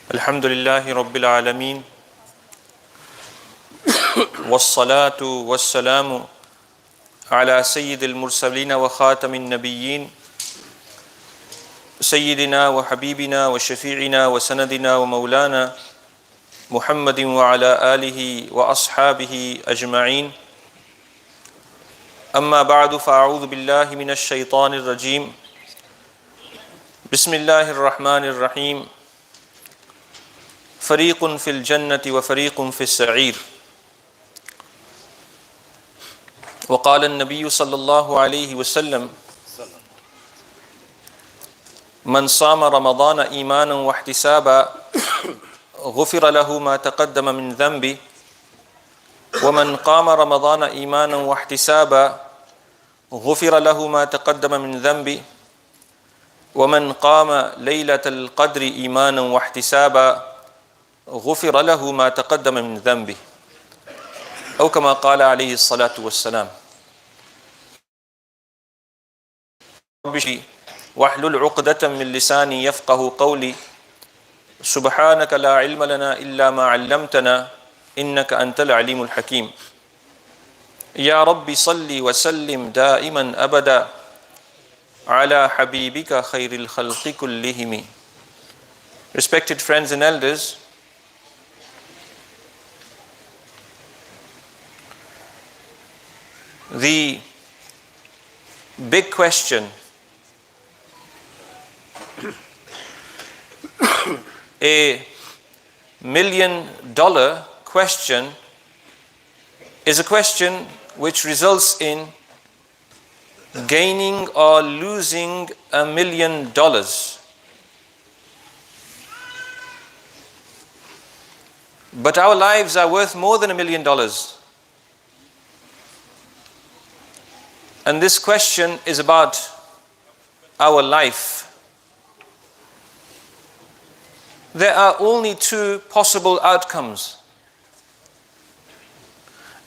الحمد لله رب العالمين والصلاة والسلام على سيد المرسلين وخاتم النبيين سيدنا وحبيبنا وشفيعنا وسندنا ومولانا محمد وعلى آله وأصحابه أجمعين. أما بعد فأعوذ بالله من الشيطان الرجيم. بسم الله الرحمن الرحيم. فريق في الجنة وفريق في السعير. وقال النبي صلى الله عليه وسلم: من صام رمضان إيمانا واحتسابا غفر له ما تقدم من ذنبه ومن قام رمضان إيمانا واحتسابا غفر له ما تقدم من ذنبه ومن قام ليلة القدر إيمانا واحتسابا غفر له ما تقدم من ذنبه أو كما قال عليه الصلاة والسلام. واحلل عقدة من لساني يفقه قولي. سبحانك لا علم لنا إلا ما علمتنا إنك أنت العليم الحكيم. يا رب صل وسلم دائما أبدا على حبيبك خير الخلق كلهم. Respected friends and elders, the big question, $1 million question, is a question which results in gaining or losing $1 million. But our lives are worth more than $1 million. And this question is about our life. There are only two possible outcomes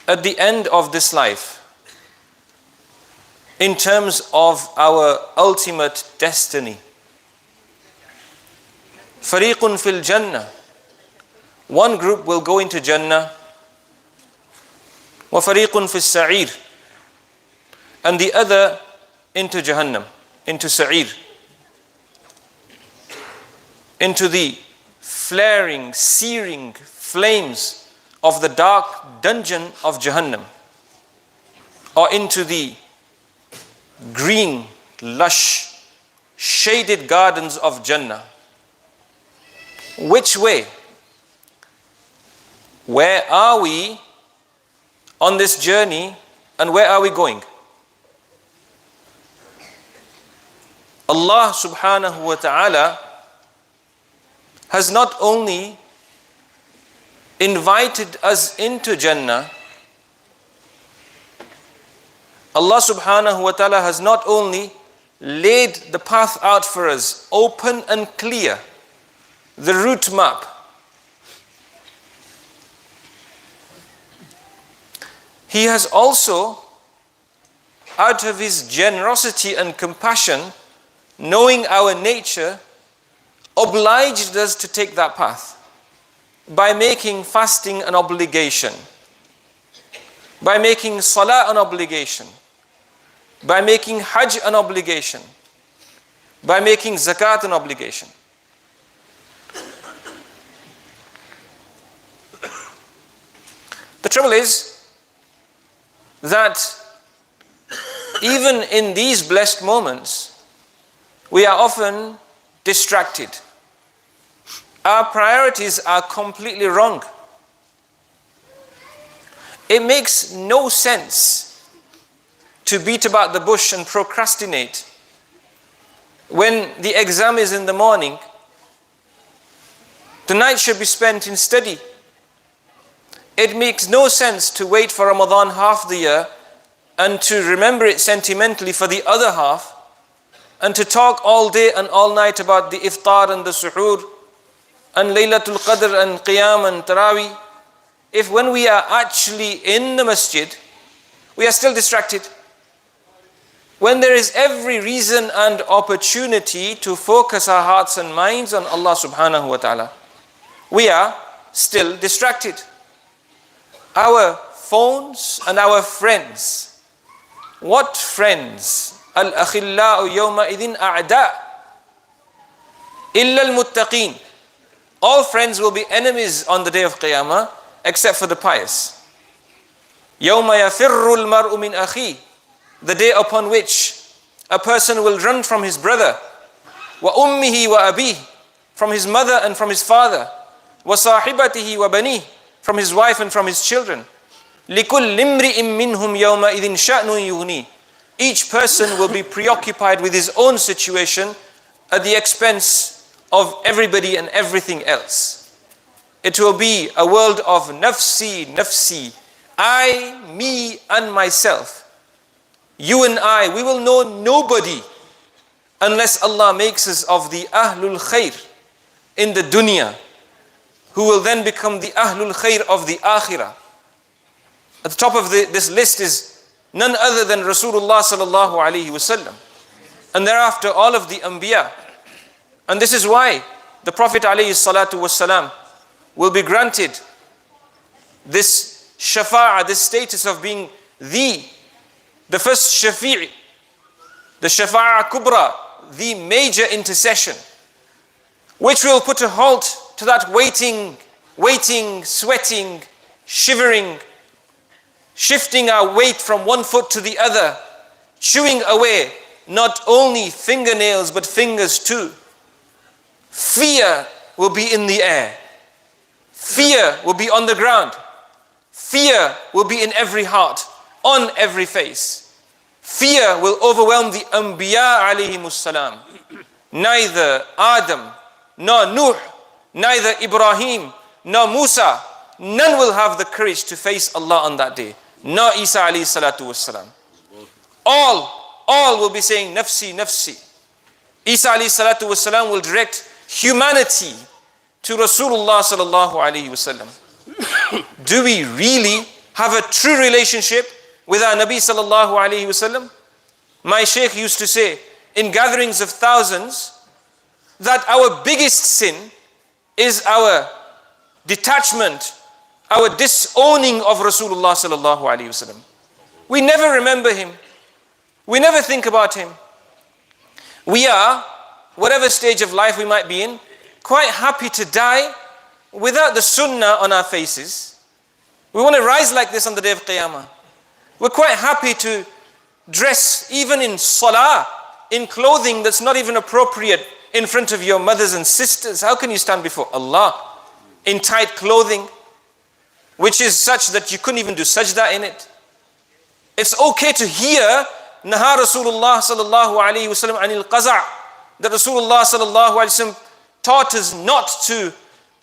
at the end of this life in terms of our ultimate destiny. Fariqun fil Jannah. One group will go into Jannah. Wa fariqun fis Sa'ir. And the other into Jahannam, into Sa'ir, into the flaring, searing flames of the dark dungeon of Jahannam, or into the green, lush, shaded gardens of Jannah. Which way? Where are we on this journey and where are we going? Allah subhanahu wa ta'ala has not only invited us into Jannah, Allah subhanahu wa ta'ala has not only laid the path out for us, open and clear, the route map. He has also, out of His generosity and compassion, knowing our nature, obliged us to take that path by making fasting an obligation, by making salah an obligation, by making hajj an obligation, by making zakat an obligation. The trouble is that even in these blessed moments, we are often distracted. Our priorities are completely wrong. It makes no sense to beat about the bush and procrastinate when the exam is in the morning. The night should be spent in study. It makes no sense to wait for Ramadan half the year and to remember it sentimentally for the other half, and to talk all day and all night about the iftar and the suhoor and Laylatul Qadr and Qiyam and Taraweeh, if when we are actually in the masjid, we are still distracted. When there is every reason and opportunity to focus our hearts and minds on Allah subhanahu wa ta'ala. we are still distracted. Our phones and our friends. What friends? Al-akhillau yawma idhin a'da illa al-muttaqin. All friends will be enemies on the day of Qiyamah except for the pious. Yawma yafirru al-mar'u min akhi. The day upon which a person will run from his brother. Wa ummihi wa abih. From his mother and from his father. Wa sahibatihi wa banih. From his wife and from his children. لِكُلِّ امْرِئٍ مِّنْهُمْ يَوْمَئِذٍ شَأْنٌ يُغْنِيهِ. Each person will be preoccupied with his own situation at the expense of everybody and everything else. It will be a world of nafsi, nafsi. I, me and myself. You and I, we will know nobody unless Allah makes us of the Ahlul Khair in the dunya, who will then become the Ahlul Khair of the Akhirah. At the top of this list is none other than Rasulullah sallallahu alaihi wasallam. And thereafter all of the Anbiya. And this is why the Prophet alayhi salatu wasalam will be granted this shafa'ah, this status of being the first shafi'i, the shafa'ah kubra, the major intercession, which will put a halt to that waiting, sweating, shivering, shifting our weight from one foot to the other, chewing away not only fingernails but fingers too. Fear will be in the air. Fear will be on the ground. Fear will be in every heart, on every face. Fear will overwhelm the Anbiya alayhimus salam. Neither Adam, nor Nuh, neither Ibrahim, nor Musa, none will have the courage to face Allah on that day. Nor Isa alayhi salatu wassalam. All will be saying, nafsi, nafsi. Isa alayhi salatu wassalam will direct humanity to Rasulullah sallallahu alayhi wasallam. Do we really have a true relationship with our Nabi sallallahu alayhi wasallam? My Shaykh used to say in gatherings of thousands that our biggest sin is our detachment, our disowning of Rasulullah sallallahu alayhi wasallam. We never remember him. We never think about him. We are, whatever stage of life we might be in, quite happy to die without the sunnah on our faces. We want to rise like this on the day of Qiyamah. We're quite happy to dress even in salah, in clothing that's not even appropriate in front of your mothers and sisters. How can you stand before Allah in tight clothing, which is such that you couldn't even do sajda in it? It's okay to hear Naha Rasulullah sallallahu alayhi wasallam anil qaza', that Rasulullah sallallahu alayhi wasallam taught us not to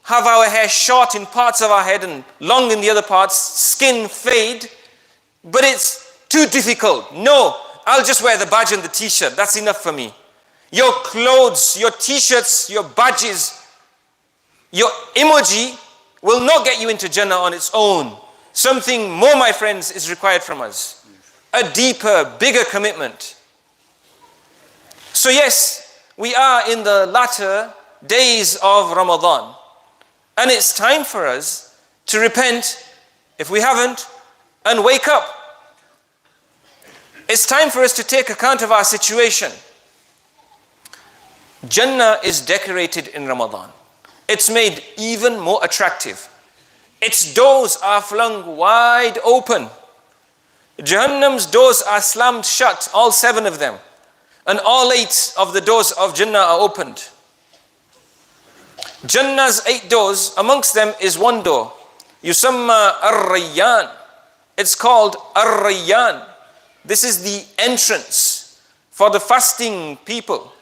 have our hair short in parts of our head and long in the other parts, skin fade, but it's too difficult. No, I'll just wear the badge and the t-shirt, that's enough for me. Your clothes, your t-shirts, your badges, your emoji will not get you into Jannah on its own. Something more, my friends, is required from us. A deeper, bigger commitment. So yes, we are in the latter days of Ramadan. And it's time for us to repent, if we haven't, and wake up. It's time for us to take account of our situation. Jannah is decorated in Ramadan. It's made even more attractive. Its doors are flung wide open. Jahannam's doors are slammed shut, all 7 of them. And all 8 of the doors of Jannah are opened. Jannah's 8 doors, amongst them is one door. Yusamma Ar-Rayyan. It's called Ar-Rayyan. This is the entrance for the fasting people.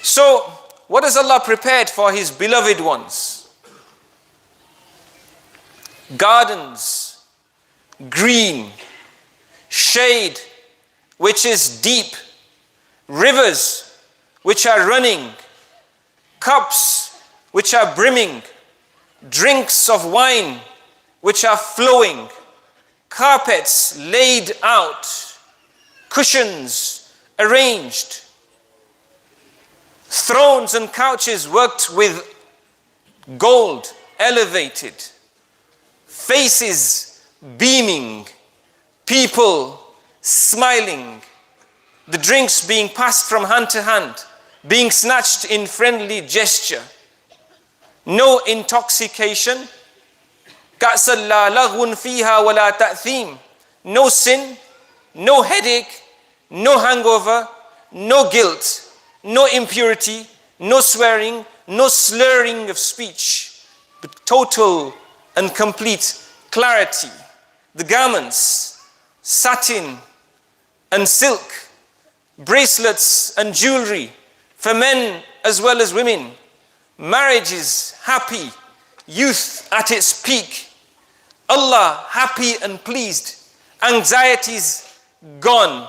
So, what has Allah prepared for His beloved ones? Gardens, green, shade, which is deep, rivers, which are running, cups, which are brimming, drinks of wine, which are flowing, carpets laid out, cushions arranged, thrones and couches worked with gold, elevated, faces beaming, people smiling, the drinks being passed from hand to hand, being snatched in friendly gesture. No intoxication. كَأْسًا لَا لَغْوٌ فِيهَا وَلَا تَأْثِيمٌ. No sin, no headache, no hangover, no guilt, no impurity, no swearing, no slurring of speech, but total and complete clarity. The garments, satin and silk, bracelets and jewelry, for men as well as women. Marriage is happy, youth at its peak. Allah happy and pleased, anxieties gone,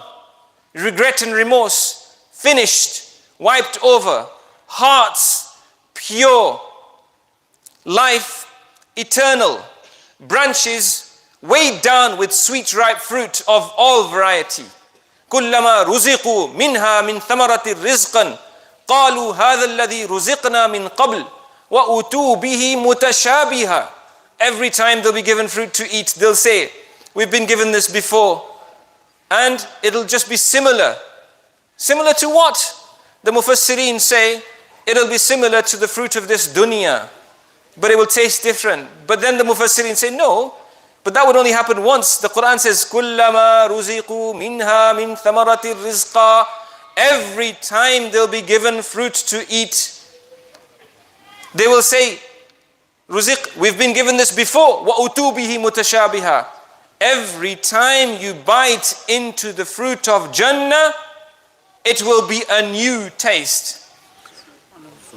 regret and remorse finished, wiped over, hearts pure, life eternal, branches weighed down with sweet ripe fruit of all variety. كلما رزقوا منها من ثمرة رزقا قالوا هذا الذي رزقنا من قبل وأتوا به متشابها. Every time they'll be given fruit to eat, they'll say, we've been given this before, and it'll just be similar. Similar to what? The Mufassirin say, it'll be similar to the fruit of this dunya, but it will taste different. But then the Mufassirin say, no, but that would only happen once. The Quran says, كُلَّمَا رُزِقُوا مِنْهَا مِنْ ثَمَرَةِ الرِّزْقَى. Every time they'll be given fruit to eat, they will say, Ruziq, we've been given this before. وَأُتُوا بِهِ مُتَشَابِهًا. Every time you bite into the fruit of Jannah, it will be a new taste.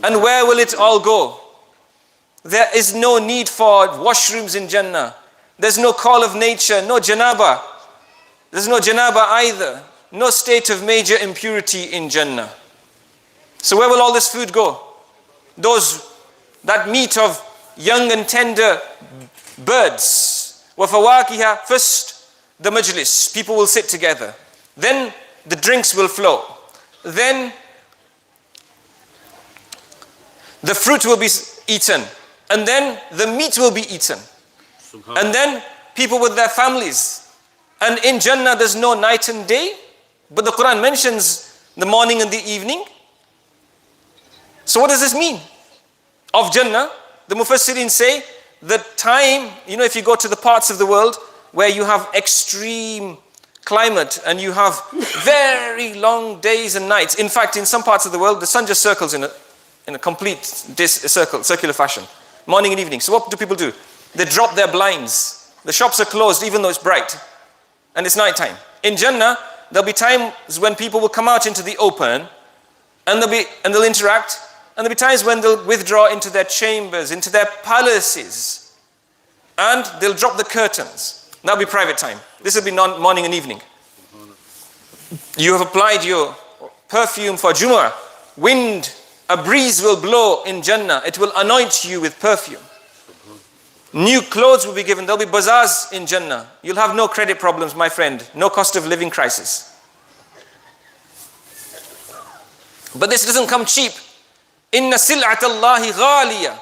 And where will it all go? There is no need for washrooms in Jannah. There's no call of nature, no janaba. There's no janaba either. No state of major impurity in Jannah. So where will all this food go? That meat of young and tender birds. وَفَوَاكِهَا. First, the majlis. People will sit together. Then the drinks will flow. Then the fruit will be eaten. And then the meat will be eaten. And then people with their families. And in Jannah there's no night and day. But the Quran mentions the morning and the evening. So what does this mean? Of Jannah, the Mufassirin say, the time, if you go to the parts of the world where you have extreme climate and you have very long days and nights. In fact, in some parts of the world, the sun just circles in a complete circular fashion, morning and evening. So what do people do? They drop their blinds. The shops are closed even though it's bright and it's nighttime. In Jannah, there'll be times when people will come out into the open and they'll interact, and there'll be times when they'll withdraw into their chambers, into their palaces, and they'll drop the curtains. That'll be private time. This will be morning and evening. You have applied your perfume for Jumu'ah. A breeze will blow in Jannah. It will anoint you with perfume. New clothes will be given. There'll be bazaars in Jannah. You'll have no credit problems, my friend. No cost of living crisis. But this doesn't come cheap. Inna sil'at Allahi ghaliya.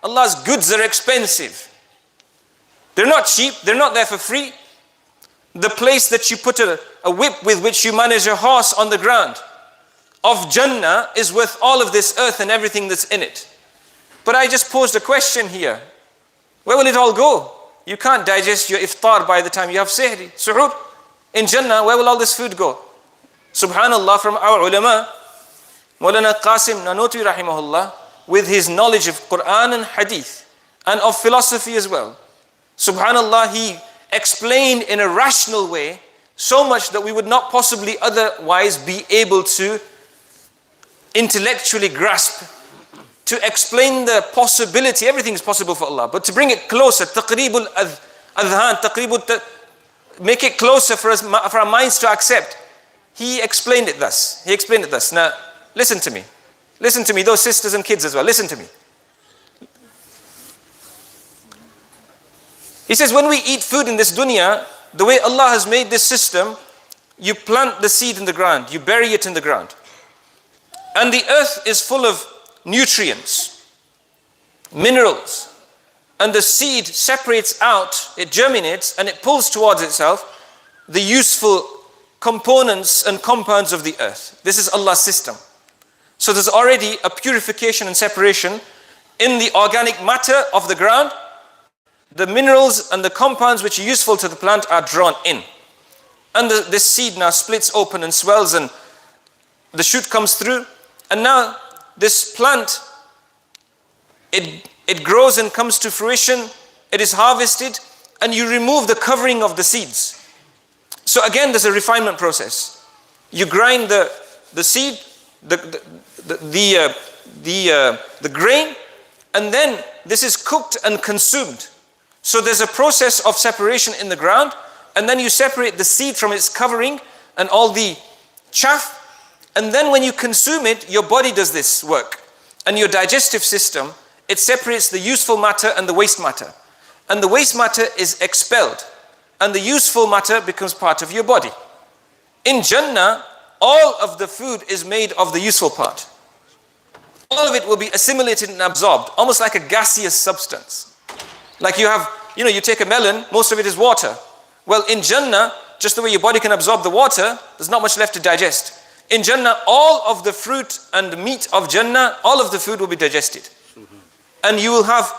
Allah's goods are expensive. They're not cheap. They're not there for free. The place that you put a whip with which you manage a horse on the ground of Jannah is worth all of this earth and everything that's in it. But I just posed a question here. Where will it all go? You can't digest your iftar by the time you have sihri, suhoor. In Jannah, where will all this food go? Subhanallah, from our ulama, Maulana Qasim Nanotwi rahimahullah, with his knowledge of Quran and Hadith, and of philosophy as well. Subhanallah, he explained in a rational way so much that we would not possibly otherwise be able to intellectually grasp, to explain the possibility. Everything is possible for Allah, but to bring it closer, taqreebul adhan, make it closer for our minds to accept. He explained it thus. Now, listen to me. Listen to me, those sisters and kids as well. Listen to me. He says, when we eat food in this dunya, the way Allah has made this system, you plant the seed in the ground, you bury it in the ground. And the earth is full of nutrients, minerals. And the seed separates out, it germinates, and it pulls towards itself the useful components and compounds of the earth. This is Allah's system. So there's already a purification and separation in the organic matter of the ground. The minerals and the compounds which are useful to the plant are drawn in. And this seed now splits open and swells, and the shoot comes through. And now this plant, it grows and comes to fruition. It is harvested, and you remove the covering of the seeds. So again, there's a refinement process. You grind the seed, the grain, and then this is cooked and consumed. So there's a process of separation in the ground, and then you separate the seed from its covering and all the chaff, and then when you consume it, your body does this work. And your digestive system, it separates the useful matter and the waste matter. And the waste matter is expelled, and the useful matter becomes part of your body. In Jannah, all of the food is made of the useful part. All of it will be assimilated and absorbed, almost like a gaseous substance. Like you take a melon, most of it is water. Well, in Jannah, just the way your body can absorb the water, there's not much left to digest. In Jannah, all of the fruit and meat of Jannah, all of the food will be digested. And you will have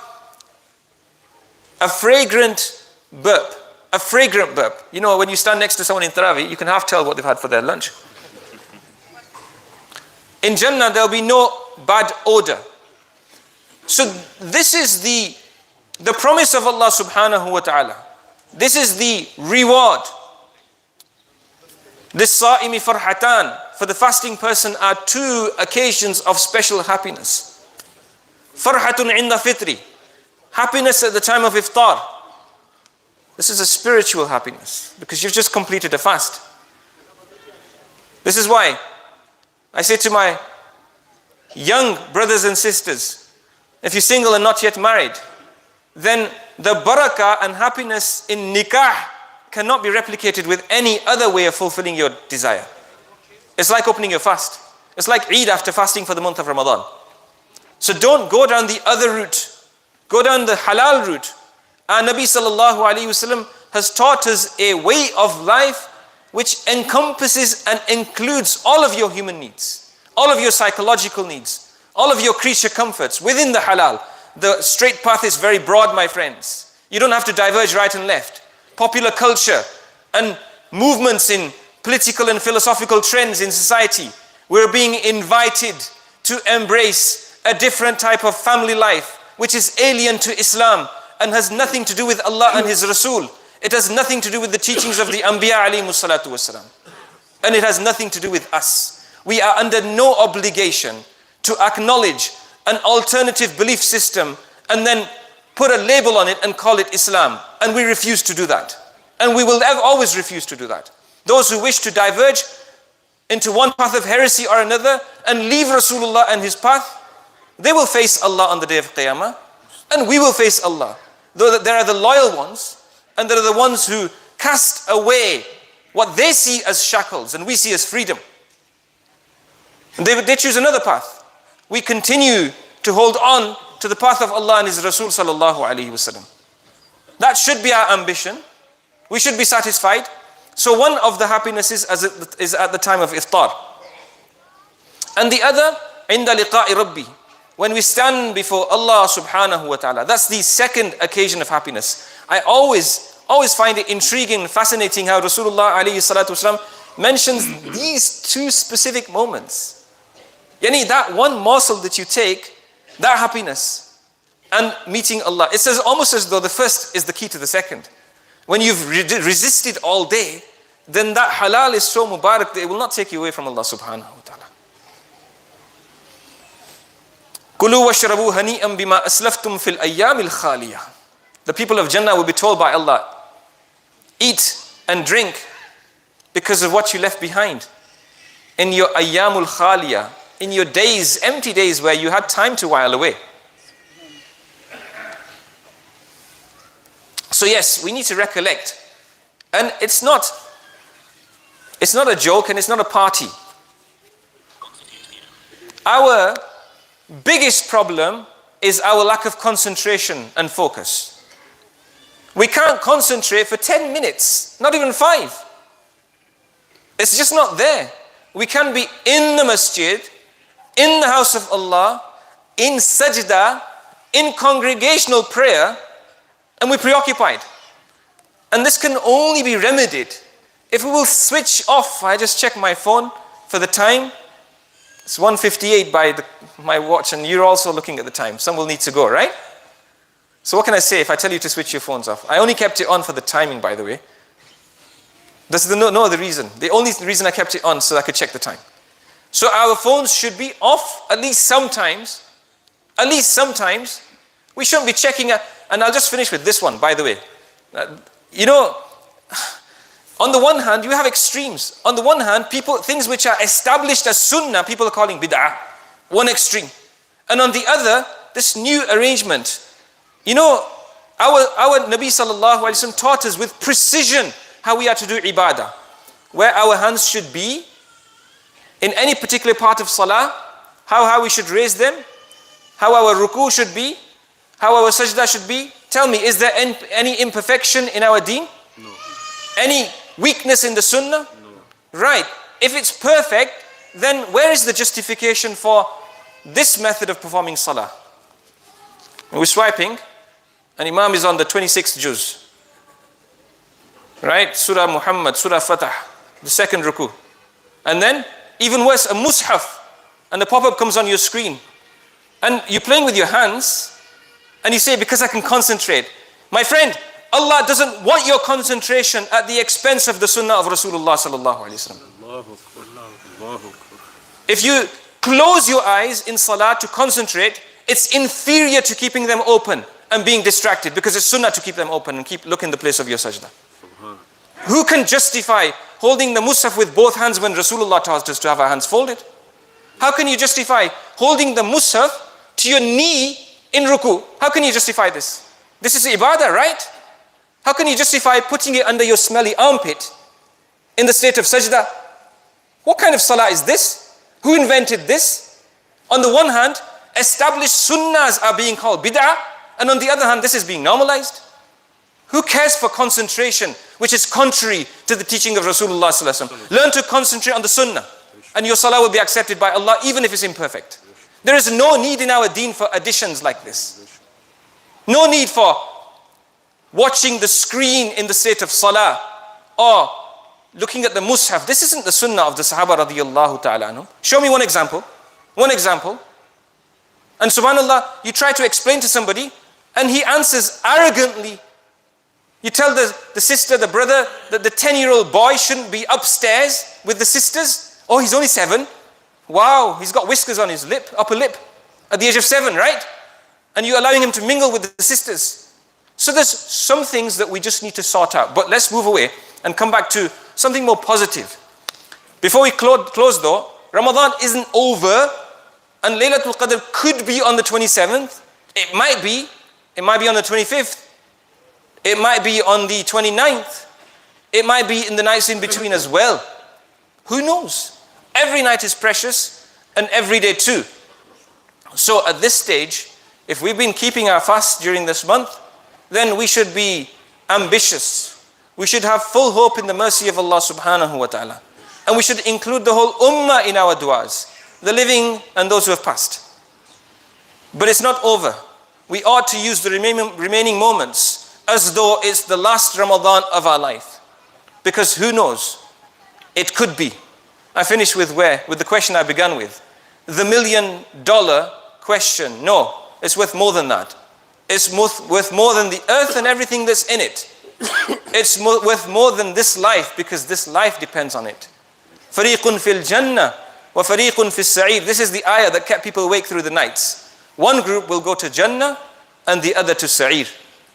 a fragrant burp. A fragrant burp. You know, when you stand next to someone in Tarawih, you can half tell what they've had for their lunch. In Jannah, there will be no bad odor. So this is the promise of Allah subhanahu wa ta'ala. This is the reward. This sa'imi farhatan, for the fasting person, are two occasions of special happiness. Farhatun inda fitri, happiness at the time of iftar. This is a spiritual happiness because you've just completed a fast. This is why I say to my young brothers and sisters, if you're single and not yet married, then the barakah and happiness in nikah cannot be replicated with any other way of fulfilling your desire. It's like opening your fast. It's like Eid after fasting for the month of Ramadan. So don't go down the other route. Go down the halal route. Our Nabi sallallahu alayhi wasallam has taught us a way of life which encompasses and includes all of your human needs, all of your psychological needs, all of your creature comforts within the halal. The straight path is very broad, my friends. You don't have to diverge right and left. Popular culture and movements in political and philosophical trends in society, we're being invited to embrace a different type of family life which is alien to Islam and has nothing to do with Allah and His Rasul. It has nothing to do with the teachings of the Anbiya alayhimu salatu wasalam. And it has nothing to do with us. We are under no obligation to acknowledge an alternative belief system and then put a label on it and call it Islam. And we refuse to do that. And we will always refuse to do that. Those who wish to diverge into one path of heresy or another and leave Rasulullah and his path, they will face Allah on the day of Qiyamah, and we will face Allah. Though there are the loyal ones, and there are the ones who cast away what they see as shackles and we see as freedom. And they choose another path. We continue to hold on to the path of Allah and His Rasul sallallahu alaihi wasallam. That should be our ambition. We should be satisfied. So one of the happinesses is at the time of iftar. And the other, inda liqa'i rabbi, when we stand before Allah subhanahu wa ta'ala. That's the second occasion of happiness. I always find it intriguing and fascinating how Rasulullah alayhi salatu wasalam mentions these two specific moments. Yani that one morsel that you take, that happiness and meeting Allah. It says almost as though the first is the key to the second. When you've resisted all day, then that halal is so mubarak that it will not take you away from Allah subhanahu wa ta'ala. Kulu washrabu hani'an bima aslaftum fil ayyamil khaliyah. The people of Jannah will be told by Allah, eat and drink because of what you left behind in your ayyamul khaliyah, in your days, empty days where you had time to while away. So yes, we need to recollect. And it's not a joke and it's not a party. Our biggest problem is our lack of concentration and focus. We can't concentrate for 10 minutes, not even 5. It's just not there. We can be in the masjid, in the house of Allah, in sajda, in congregational prayer, and we're preoccupied. And this can only be remedied if we will switch off. I just check my phone for the time. It's 1:58 by my watch, and you're also looking at the time. Some will need to go, right? So what can I say if I tell you to switch your phones off? I only kept it on for the timing, by the way. That's no other reason. The only reason I kept it on so I could check the time. So our phones should be off at least sometimes. At least sometimes. We shouldn't be checking it. And I'll just finish with this one, by the way. On the one hand, you have extremes. On the one hand, things which are established as sunnah, people are calling bid'ah. One extreme. And on the other, this new arrangement. Our Nabi sallallahu alaihi wasallam taught us with precision how we are to do ibadah. Where our hands should be in any particular part of salah, how we should raise them, how our ruku should be, how our sajda should be. Tell me, is there any imperfection in our deen? No. Any weakness in the sunnah? No. Right. If it's perfect, then where is the justification for this method of performing salah? We're swiping, and Imam is on the 26th juz. Right? Surah Muhammad, Surah Fatah, the second ruku. And then, even worse, a mushaf, and the pop-up comes on your screen. And you're playing with your hands, and you say, because I can concentrate. My friend, Allah doesn't want your concentration at the expense of the sunnah of Rasulullah sallallahu alaihi wasallam. If you close your eyes in salah to concentrate, it's inferior to keeping them open and being distracted, because it's sunnah to keep them open and look in the place of your sajda. Who can justify holding the mushaf with both hands when Rasulullah taught us to have our hands folded? How can you justify holding the mushaf to your knee in ruku? How can you justify this? This is ibadah, right? How can you justify putting it under your smelly armpit in the state of sajda? What kind of salah is this? Who invented this? On the one hand, established sunnahs are being called bid'ah, and on the other hand, this is being normalized. Who cares for concentration, which is contrary to the teaching of Rasulullah sallallahu alaihi wasallam? Learn to concentrate on the sunnah, and your salah will be accepted by Allah, even if it's imperfect. There is no need in our deen for additions like this. No need for watching the screen in the state of salah, or looking at the mushaf. This isn't the sunnah of the Sahaba radiyallahu ta'ala anhum. Show me one example. One example. And subhanAllah, you try to explain to somebody, and he answers arrogantly. You tell the sister, the brother, that the 10-year-old boy shouldn't be upstairs with the sisters. Oh, he's only 7. Wow, he's got whiskers on his upper lip, at the age of 7, right? And you're allowing him to mingle with the sisters. So there's some things that we just need to sort out. But let's move away and come back to something more positive. Before we close though, Ramadan isn't over, and Laylatul Qadr could be on the 27th. It might be on the 25th. It might be on the 29th. It might be in the nights in between as well. Who knows? Every night is precious, and every day too. So at this stage, if we've been keeping our fast during this month, then we should be ambitious. We should have full hope in the mercy of Allah subhanahu wa ta'ala. And we should include the whole ummah in our du'as, the living and those who have passed. But it's not over. We ought to use the remaining moments as though it's the last Ramadan of our life. Because who knows? It could be. I finish with the question I began with. The $1 million question. No, it's worth more than that. It's worth more than the earth and everything that's in it. It's worth more than this life, because this life depends on it. فَرِيقٌ فِي الْجَنَّةِ وَفَرِيقٌ فِي السَّعِيرِ. This is the ayah that kept people awake through the nights. One group will go to Jannah and the other to Sa'ir.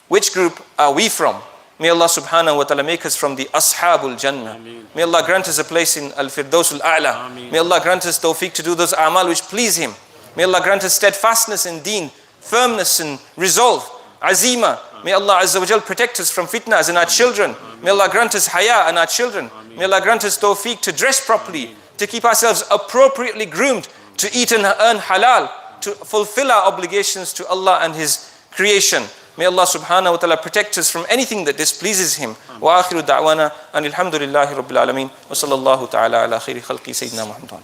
Which group are we from? May Allah subhanahu wa ta'ala make us from the Ashabul Jannah. Ameen. May Allah grant us a place in Al-Firdawsul A'la. May Allah grant us tawfiq to do those a'mal which please Him. May Allah grant us steadfastness in deen, firmness and resolve, azima. May Allah Azza wa Jal protect us from fitnas and our children. May Allah grant us haya and our children. May Allah grant us tawfiq to dress properly, to keep ourselves appropriately groomed, to eat and earn halal, to fulfill our obligations to Allah and His creation. May Allah subhanahu wa ta'ala protect us from anything that displeases Him. Wa akhiru da'wana and alhamdulillahi rabbil alameen. Wa sallallahu ta'ala ala khairi khalqi sayyidina Muhammad.